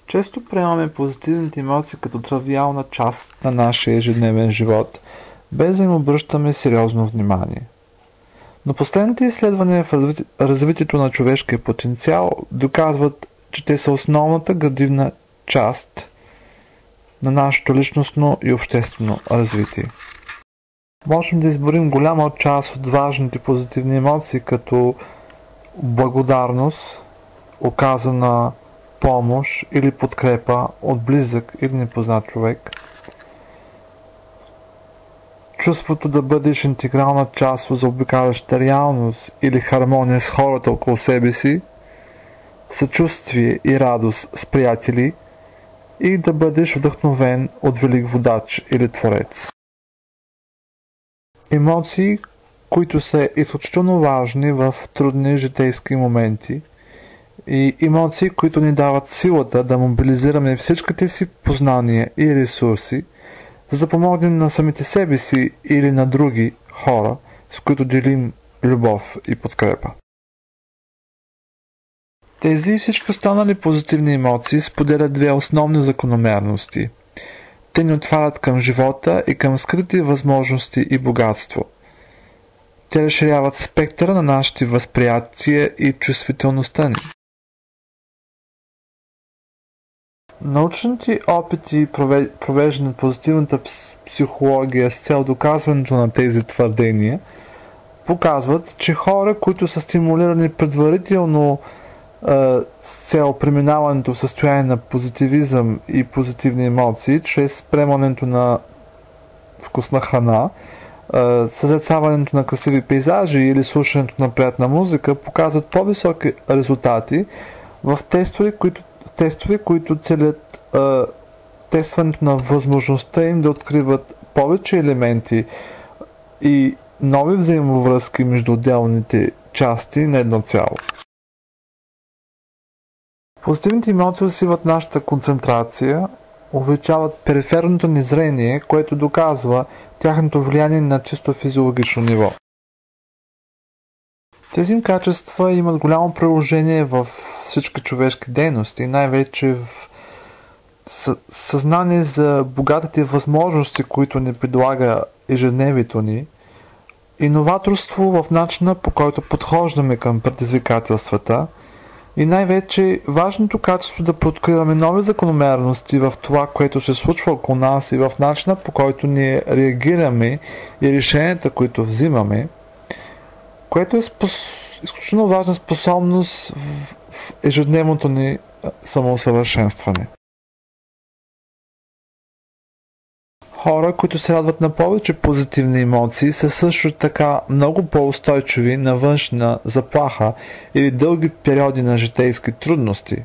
Често приемаме позитивните емоции като тривиална част на нашия ежедневен живот, без да им обръщаме сериозно внимание. Но последните изследвания в развитието на човешкия потенциал доказват, че те са основната градивна част на нашето личностно и обществено развитие. Можем да изборим голяма част от важните позитивни емоции, като благодарност, оказана помощ или подкрепа от близък или непознат човек, чувството да бъдеш интегрална част от заобикалящата реалност или хармония с хората около себе си, съчувствие и радост с приятели и да бъдеш вдъхновен от велик водач или творец. Емоции, които са изключително важни в трудни житейски моменти и емоции, които ни дават силата да мобилизираме всичките си познания и ресурси, за да помогнем на самите себе си или на други хора, с които делим любов и подкрепа. Тези и всички останали позитивни емоции споделят две основни закономерности. Те ни отварят към живота и към скрити възможности и богатство. Те разширяват спектъра на нашите възприятия и чувствителността ни. Научните опити, провеждани от позитивната психология с цел доказването на тези твърдения, показват, че хора, които са стимулирани предварително с цел преминаването в състояние на позитивизъм и позитивни емоции, чрез приемането на вкусна храна, съзерцаването на красиви пейзажи или слушането на приятна музика, показват по-високи резултати в тестове, които целят тестването на възможността им да откриват повече елементи и нови взаимовръзки между отделните части на едно цяло. Позитивните емоции усиливат нашата концентрация, увеличават периферното ни зрение, което доказва тяхното влияние на чисто физиологично ниво. Тези им качества имат голямо приложение в всички човешки дейности, най-вече в съзнание за богатите възможности, които ни предлага ежедневието ни, иноваторство в начина, по който подхождаме към предизвикателствата и най-вече важното качество да подкриваме нови закономерности в това, което се случва около нас и в начина, по който ние реагираме и решенията, които взимаме, което е изключително важна способност в ежедневното ни самоусъвършенстване. Хора, които се радват на повече позитивни емоции, са също така много по-устойчиви на външна заплаха или дълги периоди на житейски трудности.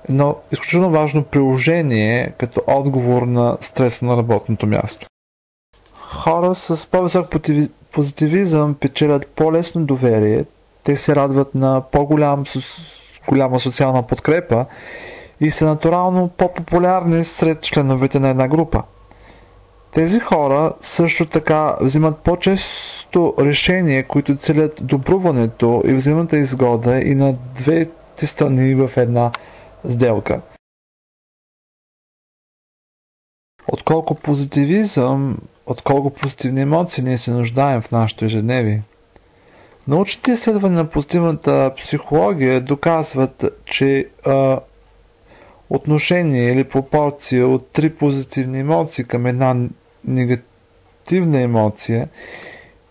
Едно изключително важно приложение като отговор на стреса на работното място. Хора с по-висок позитивизъм печелят по-лесно доверие, те се радват на по-голяма социална подкрепа и са натурално по-популярни сред членовете на една група. Тези хора също така взимат по-често решения, които целят добруването и взаимната изгода и на двете страни в една сделка. Отколко позитивни емоции ние се нуждаем в нашето ежедневие. Научните изследвания на позитивната психология доказват, че отношение или пропорция от 3 позитивни емоции към една негативна емоция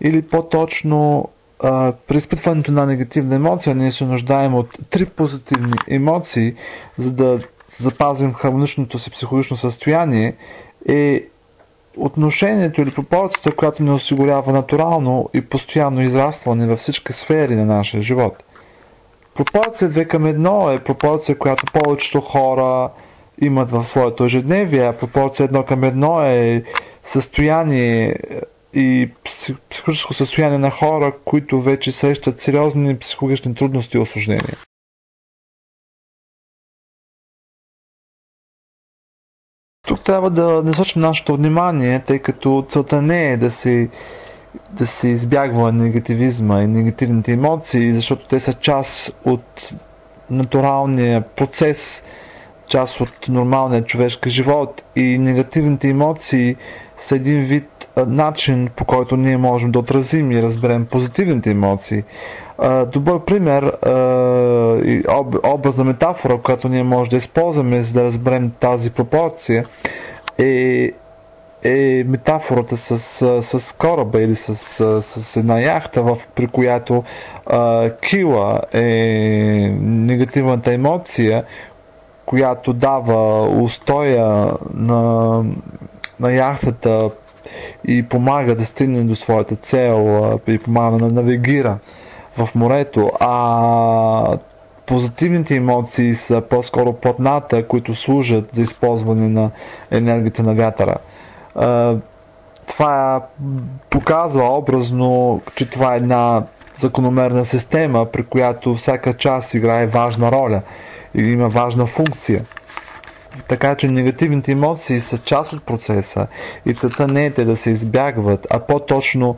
или по-точно при изпитването на негативна емоция ние се нуждаем от 3 позитивни емоции, за да запазим хармоничното си психологично състояние, е отношението или пропорцията, която ни осигурява натурално и постоянно израстване във всички сфери на нашия живот. Пропорция 2 към 1 е пропорция, която повечето хора имат в своето ежедневие, а пропорция 1 към 1 е състояние и психологическо състояние на хора, които вече срещат сериозни психологични трудности и усложнения. Тук трябва да насочим нашето внимание, тъй като целта не е да се избягва негативизма и негативните емоции, защото те са част от натуралния процес, част от нормалния човешки живот и негативните емоции са един вид начин, по който ние можем да отразим и разберем позитивните емоции. Добър пример и образна метафора, която ние можем да използваме, за да разберем тази пропорция, е метафората с кораба или с една яхта, при която кила е негативната емоция, която дава устоя на яхтата и помага да стигне до своята цел и помага да навигира в морето, а позитивните емоции са по-скоро платната, които служат за използване на енергията на вятъра. Това показва образно, че това е една закономерна система, при която всяка част играе важна роля или има важна функция. Така че негативните емоции са част от процеса и целта не е те да се избягват, а по-точно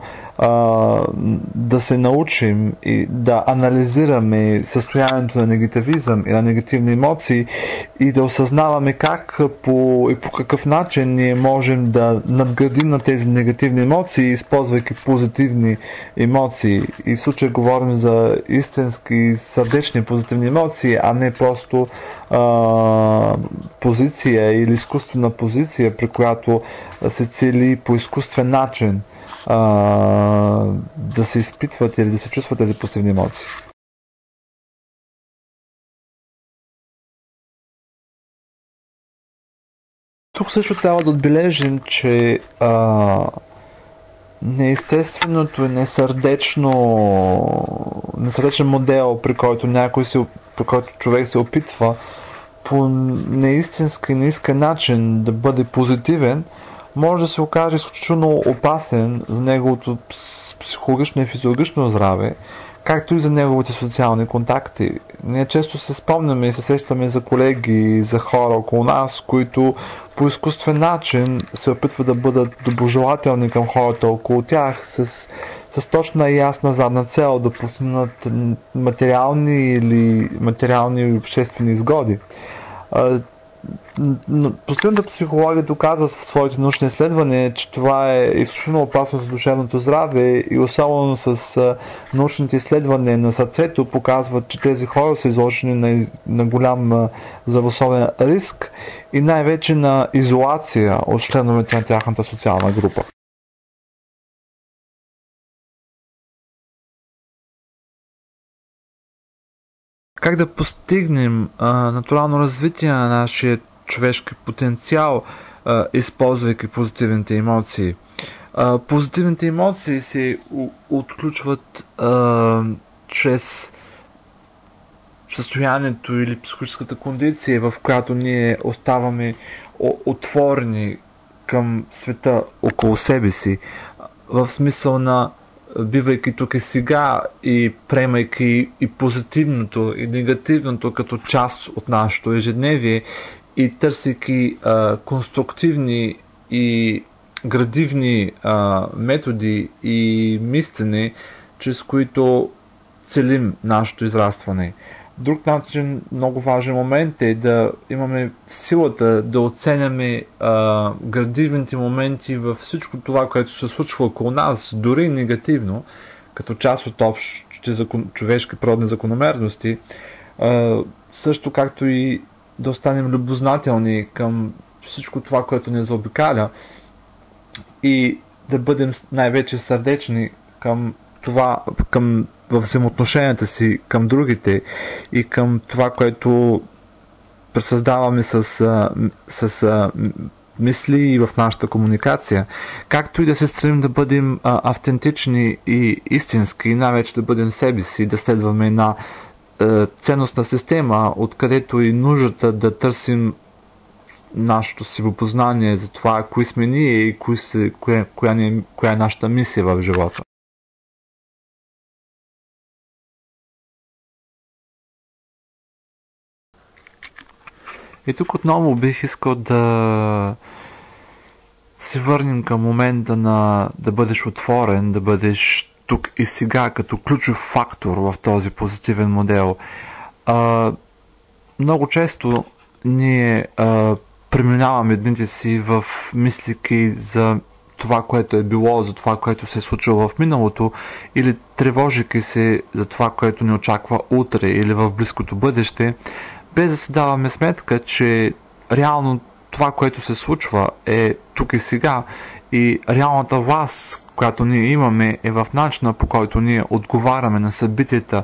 да се научим и да анализираме състоянието на негативизъм и на негативни емоции и да осъзнаваме как и по какъв начин ние можем да надградим на тези негативни емоции, използвайки позитивни емоции. И в случая говорим за истински сърдечни позитивни емоции, а не просто позиция или изкуствена позиция, при която се цели по изкуствен начин да се изпитват или да се чувстват тези позитивни емоции. Тук също трябва да отбележим, че неестественото и несърдечен модел, при който човек се опитва по неистински и неискрен начин да бъде позитивен, може да се окаже изключително опасен за неговото психологично и физиологично здраве, както и за неговите социални контакти. Ние често се спомняме и се срещаме за колеги, за хора около нас, които по изкуствен начин се опитват да бъдат доброжелателни към хората около тях с точна и ясна задна цел да постигнат материални и обществени изгоди. Позитивната психология доказва в своите научни изследвания, че това е изключително опасно за душевното здраве и особено с научните изследвания на сърцето показват, че тези хора са изложени на голям здравословен риск и най-вече на изолация от членовете на тяхната социална група. Как да постигнем натурално развитие на нашия човешки потенциал, използвайки позитивните емоции? Позитивните емоции се отключват чрез състоянието или психическата кондиция, в която ние оставаме отворени към света около себе си, в смисъл на бивайки тук и сега и приемайки и позитивното и негативното като част от нашето ежедневие и търсейки конструктивни и градивни методи и мислене, чрез които целим нашето израстване. Друг начин, много важен момент е да имаме силата да оценяме градивните моменти във всичко това, което се случва около нас, дори негативно, като част от общите човешки природни закономерности, също както и да останем любознателни към всичко това, което ни заобикаля и да бъдем най-вече сърдечни към това, в взаимоотношенията си към другите и към това, което пресъздаваме с мисли и в нашата комуникация, както и да се стремим да бъдем автентични и истински, и най-вече да бъдем себе си, да следваме една ценностна система, откъдето и нуждата да търсим нашето себепознание за това, кои сме ние и коя е нашата мисия в живота. И тук отново бих искал да се върнем към момента да бъдеш отворен, да бъдеш тук и сега като ключов фактор в този позитивен модел. Много често ние преминаваме дните си в мислики за това, което е било, за това, което се е случило в миналото, или тревожики се за това, което ни очаква утре или в близкото бъдеще, без да си даваме сметка, че реално това, което се случва е тук и сега и реалната власт, която ние имаме, е в начина, по който ние отговаряме на събитията